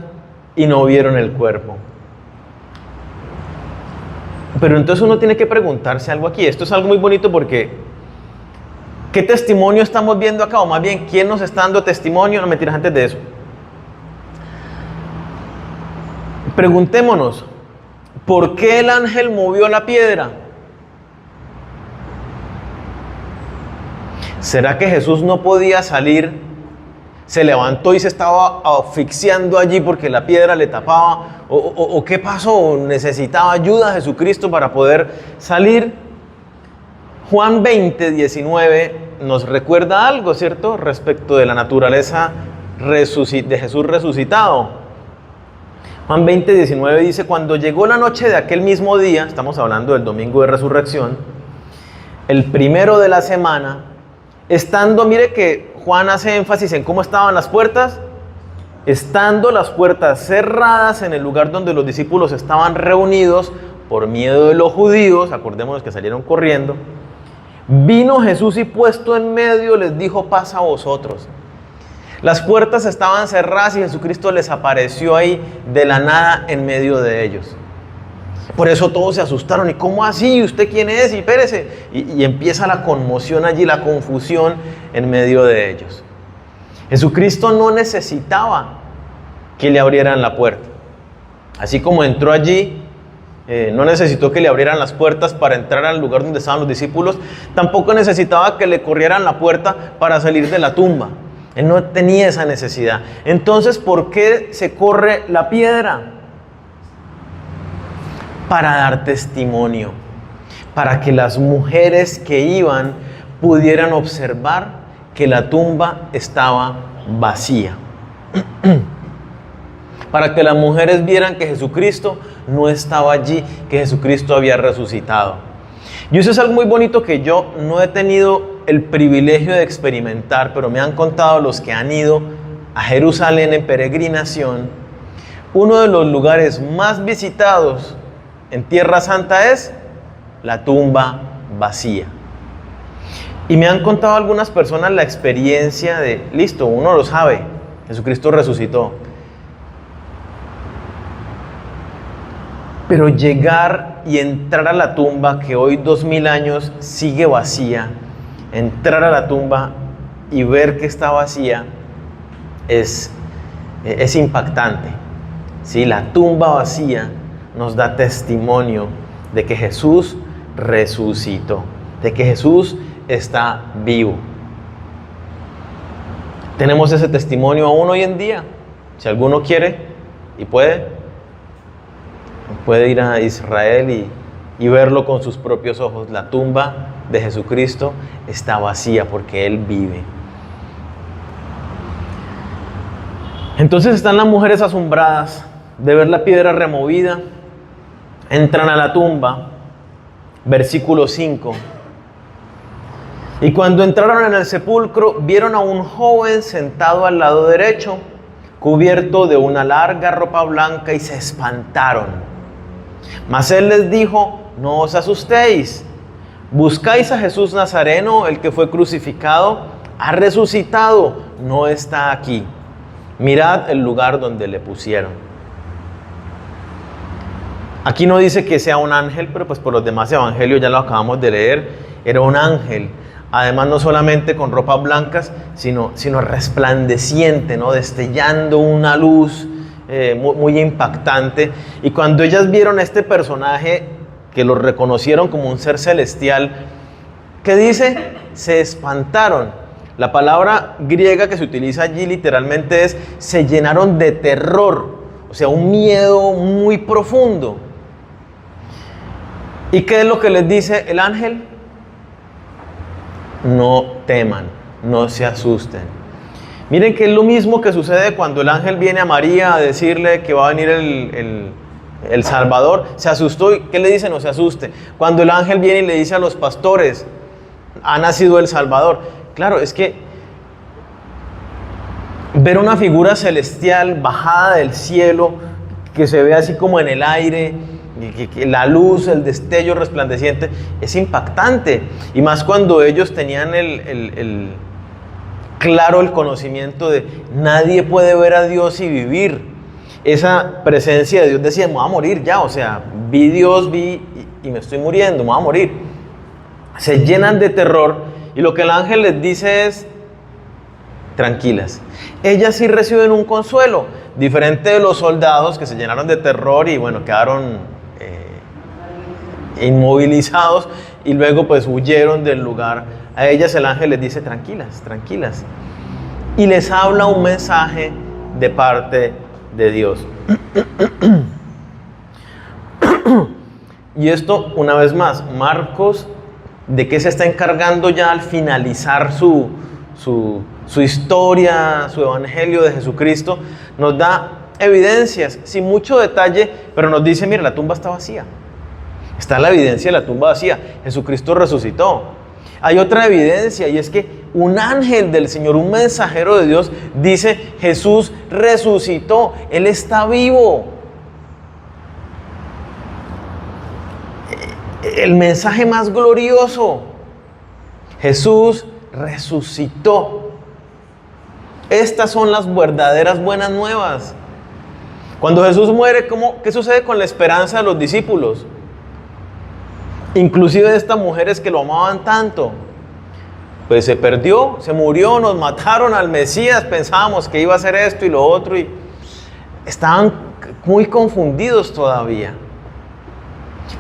Speaker 1: y no vieron el cuerpo. Pero entonces uno tiene que preguntarse algo aquí. Esto es algo muy bonito porque ¿qué testimonio estamos viendo acá? O más bien, ¿quién nos está dando testimonio? No, mentiras, antes de eso. Preguntémonos, ¿por qué el ángel movió la piedra? ¿Será que Jesús no podía salir? ¿Se levantó y se estaba asfixiando allí porque la piedra le tapaba? ¿O qué pasó? ¿Necesitaba ayuda a Jesucristo para poder salir? Juan 20, 19 nos recuerda algo, ¿cierto? Respecto de la naturaleza de Jesús resucitado. Juan 20, 19 dice, cuando llegó la noche de aquel mismo día, estamos hablando del domingo de resurrección, el primero de la semana, estando, mire que Juan hace énfasis en cómo estaban las puertas, estando las puertas cerradas en el lugar donde los discípulos estaban reunidos por miedo de los judíos, acordémonos que salieron corriendo, vino Jesús y puesto en medio les dijo, paz a vosotros. Las puertas estaban cerradas y Jesucristo les apareció ahí de la nada en medio de ellos. Por eso todos se asustaron. ¿Y cómo así? ¿Usted quién es? Y espérese. Y empieza la conmoción allí, la confusión en medio de ellos. Jesucristo no necesitaba que le abrieran la puerta. Así como entró allí, no necesitó que le abrieran las puertas para entrar al lugar donde estaban los discípulos. Tampoco necesitaba que le corrieran la puerta para salir de la tumba. Él no tenía esa necesidad. Entonces, ¿por qué se corre la piedra? Para dar testimonio, para que las mujeres que iban pudieran observar que la tumba estaba vacía. Para que las mujeres vieran que Jesucristo no estaba allí, que Jesucristo había resucitado. Y eso es algo muy bonito que yo no he tenido el privilegio de experimentar, pero me han contado los que han ido a Jerusalén en peregrinación. Uno de los lugares más visitados en Tierra Santa es la tumba vacía. Y me han contado algunas personas la experiencia de, listo, uno lo sabe, Jesucristo resucitó. Pero llegar y entrar a la tumba que hoy 2000 años sigue vacía, entrar a la tumba y ver que está vacía es impactante. ¿Sí? La tumba vacía nos da testimonio de que Jesús resucitó, de que Jesús está vivo. Tenemos ese testimonio aún hoy en día. Si alguno quiere y puede ir a Israel y verlo con sus propios ojos. La tumba de Jesucristo está vacía porque Él vive. Entonces están las mujeres asombradas de ver la piedra removida. Entran a la tumba, versículo 5. Y cuando entraron en el sepulcro, vieron a un joven sentado al lado derecho, cubierto de una larga ropa blanca, y se espantaron. Mas él les dijo, no os asustéis. Buscáis a Jesús Nazareno, el que fue crucificado, ha resucitado, no está aquí. Mirad el lugar donde le pusieron. Aquí no dice que sea un ángel, pero pues por los demás evangelios ya lo acabamos de leer, era un ángel. Además no solamente con ropas blancas, sino resplandeciente, ¿no? Destellando una luz muy impactante. Y cuando ellas vieron a este personaje, que lo reconocieron como un ser celestial, ¿qué dice? Se espantaron. La palabra griega que se utiliza allí literalmente es, se llenaron de terror, o sea, un miedo muy profundo. ¿Y qué es lo que les dice el ángel? No teman, no se asusten. Miren que es lo mismo que sucede cuando el ángel viene a María a decirle que va a venir el Salvador. Se asustó, ¿y qué le dice? No se asuste. Cuando el ángel viene y le dice a los pastores, ha nacido el Salvador. Claro, es que ver una figura celestial bajada del cielo, que se ve así como en el aire, que la luz, el destello resplandeciente, es impactante. Y más cuando ellos tenían claro el conocimiento de nadie puede ver a Dios y vivir. Esa presencia de Dios decía, me voy a morir ya, o sea, vi Dios, y me estoy muriendo, me voy a morir. Se llenan de terror y lo que el ángel les dice es, tranquilas. Ellas sí reciben un consuelo, diferente de los soldados que se llenaron de terror y bueno, quedaron inmovilizados y luego pues huyeron del lugar. A ellas el ángel les dice, tranquilas, tranquilas. Y les habla un mensaje de parte de Dios. Y esto, una vez más, Marcos, ¿de qué se está encargando ya al finalizar su historia, su evangelio de Jesucristo? Nos da evidencias, sin mucho detalle, pero nos dice, mira, la tumba está vacía. Está la evidencia de la tumba vacía. Jesucristo resucitó. Hay otra evidencia y es que un ángel del Señor, un mensajero de Dios, dice, Jesús resucitó, Él está vivo. El mensaje más glorioso, Jesús resucitó. Estas son las verdaderas buenas nuevas. Cuando Jesús muere, ¿qué sucede con la esperanza de los discípulos? Inclusive de estas mujeres que lo amaban tanto. Pues se perdió, se murió, nos mataron al Mesías, pensábamos que iba a hacer esto y lo otro y estaban muy confundidos todavía.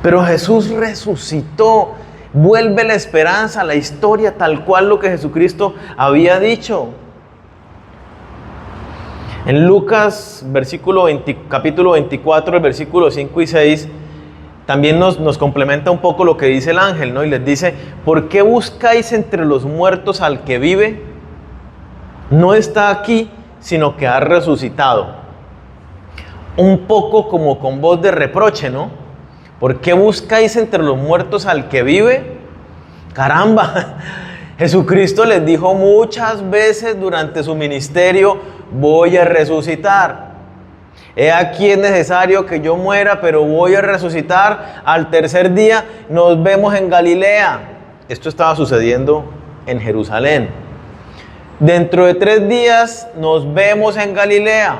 Speaker 1: Pero Jesús resucitó, vuelve la esperanza, la historia tal cual lo que Jesucristo había dicho. En Lucas capítulo 24, el versículo 5 y 6, también nos complementa un poco lo que dice el ángel, ¿no? Y les dice, ¿por qué buscáis entre los muertos al que vive? No está aquí, sino que ha resucitado. Un poco como con voz de reproche, ¿no? ¿Por qué buscáis entre los muertos al que vive? Caramba, Jesucristo les dijo muchas veces durante su ministerio, voy a resucitar. He aquí es necesario que yo muera, pero voy a resucitar. Al tercer día nos vemos en Galilea. Esto estaba sucediendo en Jerusalén. Dentro de 3 días nos vemos en Galilea.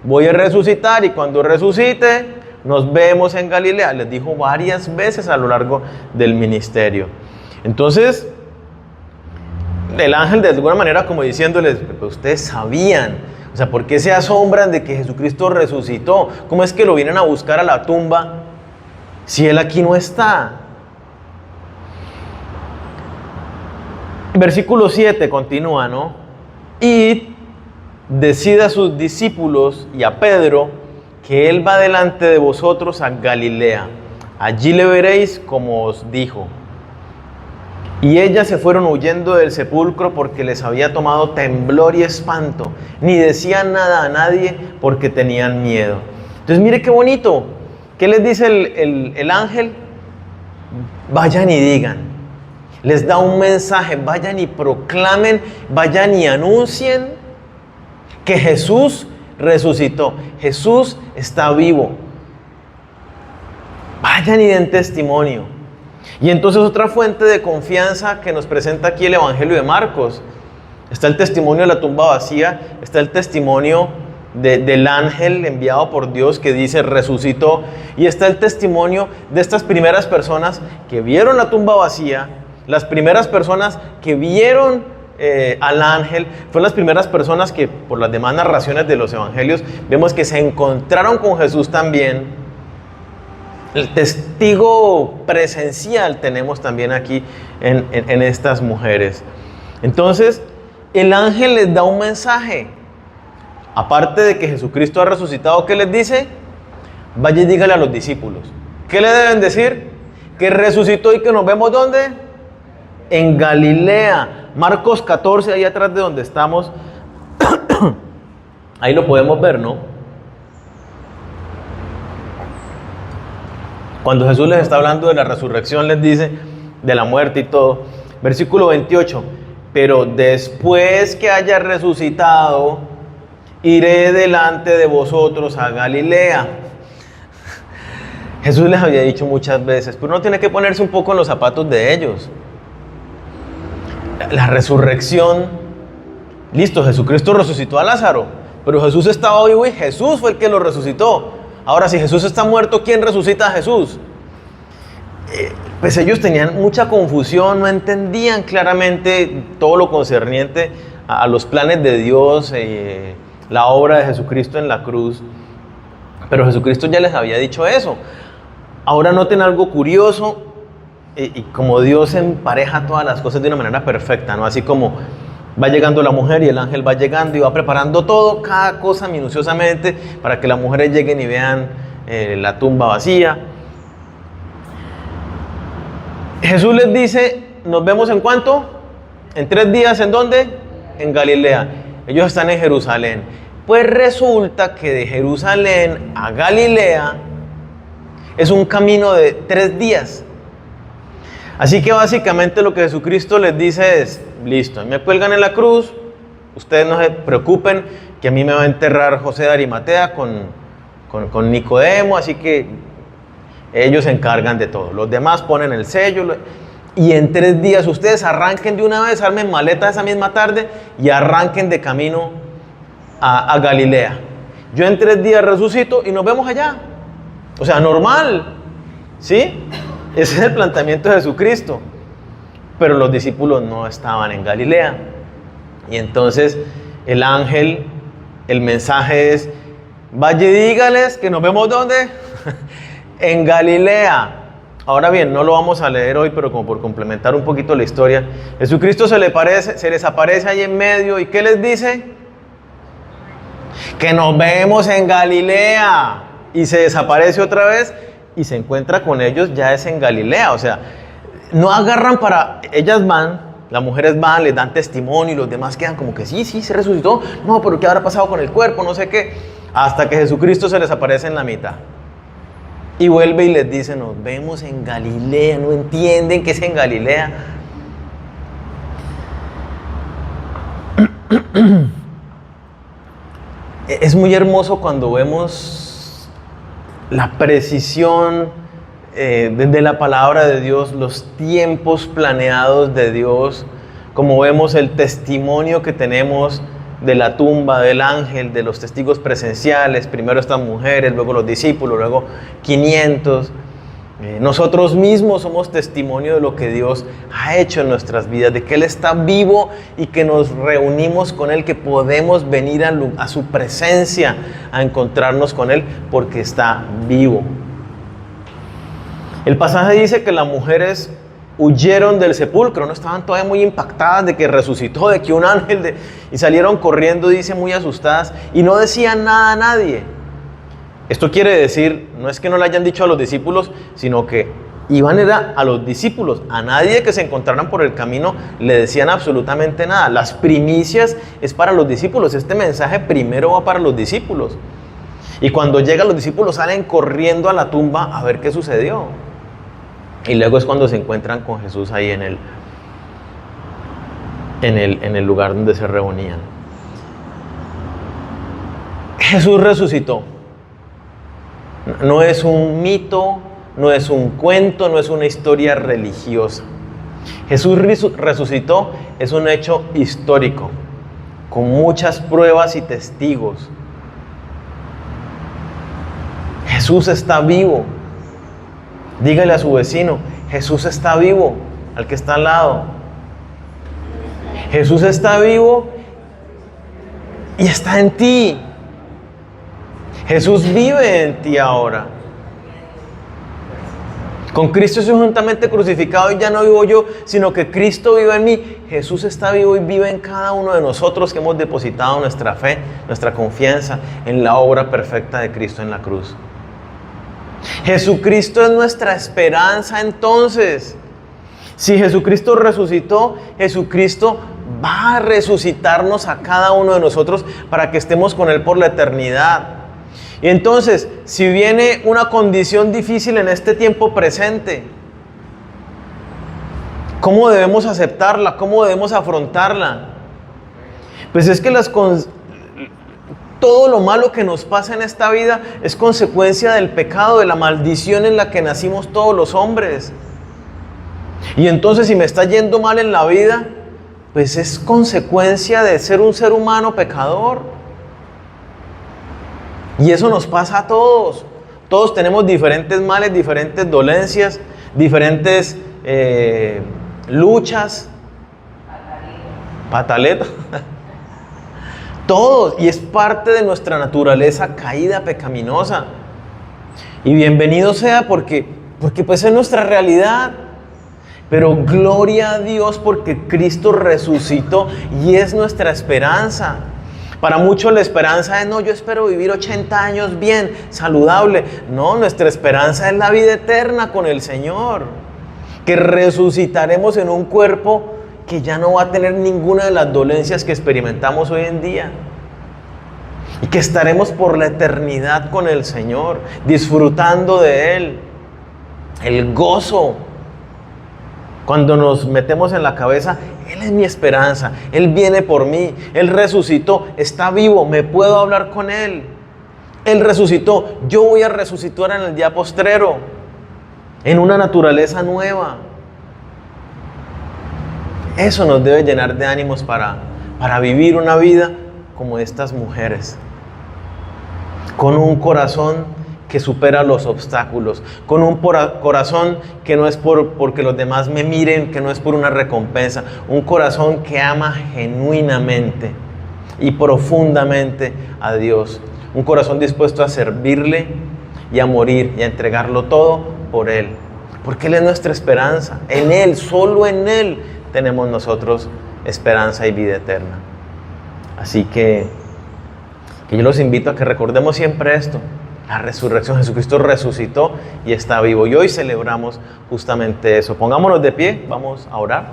Speaker 1: Voy a resucitar y cuando resucite nos vemos en Galilea. Les dijo varias veces a lo largo del ministerio. Entonces, el ángel de alguna manera como diciéndoles, pues ustedes sabían. O sea, ¿por qué se asombran de que Jesucristo resucitó? ¿Cómo es que lo vienen a buscar a la tumba si Él aquí no está? Versículo 7 continúa, ¿no? Y decida a sus discípulos y a Pedro que Él va delante de vosotros a Galilea. Allí le veréis como os dijo. Y ellas se fueron huyendo del sepulcro porque les había tomado temblor y espanto. Ni decían nada a nadie porque tenían miedo. Entonces mire qué bonito. ¿Qué les dice el ángel? Vayan y digan. Les da un mensaje. Vayan y proclamen. Vayan y anuncien que Jesús resucitó. Jesús está vivo. Vayan y den testimonio. Y entonces otra fuente de confianza que nos presenta aquí el Evangelio de Marcos. Está el testimonio de la tumba vacía, está el testimonio del ángel enviado por Dios que dice resucitó, y está el testimonio de estas primeras personas que vieron la tumba vacía, las primeras personas que vieron al ángel, fueron las primeras personas que por las demás narraciones de los evangelios vemos que se encontraron con Jesús también. El testigo presencial tenemos también aquí en estas mujeres. Entonces, el ángel les da un mensaje. Aparte de que Jesucristo ha resucitado, ¿qué les dice? Vaya y dígale a los discípulos. ¿Qué le deben decir? Que resucitó y que nos vemos ¿dónde? En Galilea. Marcos 14, ahí atrás de donde estamos. Ahí lo podemos ver, ¿no? Cuando Jesús les está hablando de la resurrección, les dice de la muerte y todo. Versículo 28. Pero después que haya resucitado, iré delante de vosotros a Galilea. Jesús les había dicho muchas veces, pero uno tiene que ponerse un poco en los zapatos de ellos. La resurrección Listo, Jesucristo resucitó a Lázaro, pero Jesús estaba vivo y Jesús fue el que lo resucitó. Ahora, si Jesús está muerto, ¿quién resucita a Jesús? Pues ellos tenían mucha confusión, no entendían claramente todo lo concerniente a los planes de Dios, la obra de Jesucristo en la cruz. Pero Jesucristo ya les había dicho eso. Ahora noten algo curioso, y como Dios empareja todas las cosas de una manera perfecta, ¿no? Así como va llegando la mujer y el ángel va llegando y va preparando todo, cada cosa minuciosamente para que las mujeres lleguen y vean la tumba vacía. Jesús les dice, ¿nos vemos en cuánto? En 3 días, ¿en dónde? En Galilea. Ellos están en Jerusalén. Pues resulta que de Jerusalén a Galilea es un camino de 3 días. Así que básicamente lo que Jesucristo les dice es, listo, me cuelgan en la cruz, ustedes no se preocupen que a mí me va a enterrar José de Arimatea con Nicodemo, así que ellos se encargan de todo. Los demás ponen el sello y en 3 días ustedes arranquen de una vez, armen maleta esa misma tarde y arranquen de camino a Galilea. Yo en 3 días resucito y nos vemos allá. O sea, normal, ¿sí? Ese es el planteamiento de Jesucristo. Pero los discípulos no estaban en Galilea. Y entonces el ángel, el mensaje es, vaya y dígales que nos vemos ¿dónde? En Galilea. Ahora bien, no lo vamos a leer hoy, pero como por complementar un poquito la historia, Jesucristo se les aparece ahí en medio y ¿qué les dice? Que nos vemos en Galilea. Y se desaparece otra vez y se encuentra con ellos ya es en Galilea. O sea, no agarran para... Ellas van, las mujeres van, les dan testimonio y los demás quedan como que sí, se resucitó. No, pero ¿qué habrá pasado con el cuerpo? No sé qué. Hasta que Jesucristo se les aparece en la mitad. Y vuelve y les dice, nos vemos en Galilea. No entienden que es en Galilea. Es muy hermoso cuando vemos la precisión de la palabra de Dios, los tiempos planeados de Dios, como vemos el testimonio que tenemos de la tumba, del ángel, de los testigos presenciales, primero estas mujeres, luego los discípulos, luego 500. Nosotros mismos somos testimonio de lo que Dios ha hecho en nuestras vidas, de que Él está vivo y que nos reunimos con Él, que podemos venir a su presencia a encontrarnos con Él porque está vivo. El pasaje dice que las mujeres huyeron del sepulcro, no estaban todavía muy impactadas de que resucitó, de que un ángel, y salieron corriendo, dice, muy asustadas y no decían nada a nadie. Esto quiere decir, no es que no le hayan dicho a los discípulos, sino que iban a los discípulos. A nadie que se encontraran por el camino le decían absolutamente nada. Las primicias es para los discípulos. Este mensaje primero va para los discípulos. Y cuando llegan los discípulos salen corriendo a la tumba a ver qué sucedió. Y luego es cuando se encuentran con Jesús ahí en el lugar donde se reunían. Jesús resucitó. No es un mito, no es un cuento, no es una historia religiosa. Jesús resucitó, es un hecho histórico, con muchas pruebas y testigos. Jesús está vivo. Dígale a su vecino, Jesús está vivo, al que está al lado. Jesús está vivo y está en ti. Jesús vive en ti ahora. Con Cristo estoy juntamente crucificado y ya no vivo yo, sino que Cristo vive en mí. Jesús está vivo y vive en cada uno de nosotros que hemos depositado nuestra fe, nuestra confianza en la obra perfecta de Cristo en la cruz. Jesucristo es nuestra esperanza entonces. Si Jesucristo resucitó, Jesucristo va a resucitarnos a cada uno de nosotros para que estemos con Él por la eternidad. Y entonces, si viene una condición difícil en este tiempo presente, ¿cómo debemos aceptarla? ¿Cómo debemos afrontarla? Pues es que todo lo malo que nos pasa en esta vida es consecuencia del pecado, de la maldición en la que nacimos todos los hombres. Y entonces, si me está yendo mal en la vida, pues es consecuencia de ser un ser humano pecador. Y eso nos pasa a todos. Todos tenemos diferentes males, diferentes dolencias, diferentes luchas. Pataleta. Todos. Y es parte de nuestra naturaleza caída, pecaminosa. Y bienvenido sea porque pues es nuestra realidad. Pero gloria a Dios porque Cristo resucitó y es nuestra esperanza. Para muchos la esperanza es, no, yo espero vivir 80 años bien, saludable. No, nuestra esperanza es la vida eterna con el Señor. Que resucitaremos en un cuerpo que ya no va a tener ninguna de las dolencias que experimentamos hoy en día. Y que estaremos por la eternidad con el Señor, disfrutando de Él. El gozo. Cuando nos metemos en la cabeza, Él es mi esperanza, Él viene por mí, Él resucitó, está vivo, me puedo hablar con Él. Él resucitó, yo voy a resucitar en el día postrero, en una naturaleza nueva. Eso nos debe llenar de ánimos para vivir una vida como estas mujeres, con un corazón que supera los obstáculos, con un corazón que no es porque los demás me miren, que no es por una recompensa, un corazón que ama genuinamente y profundamente a Dios, un corazón dispuesto a servirle y a morir y a entregarlo todo por Él, porque Él es nuestra esperanza, en Él, solo en Él tenemos nosotros esperanza y vida eterna. Así que yo los invito a que recordemos siempre esto. La resurrección, Jesucristo resucitó y está vivo. Y hoy celebramos justamente eso. Pongámonos de pie, vamos a orar.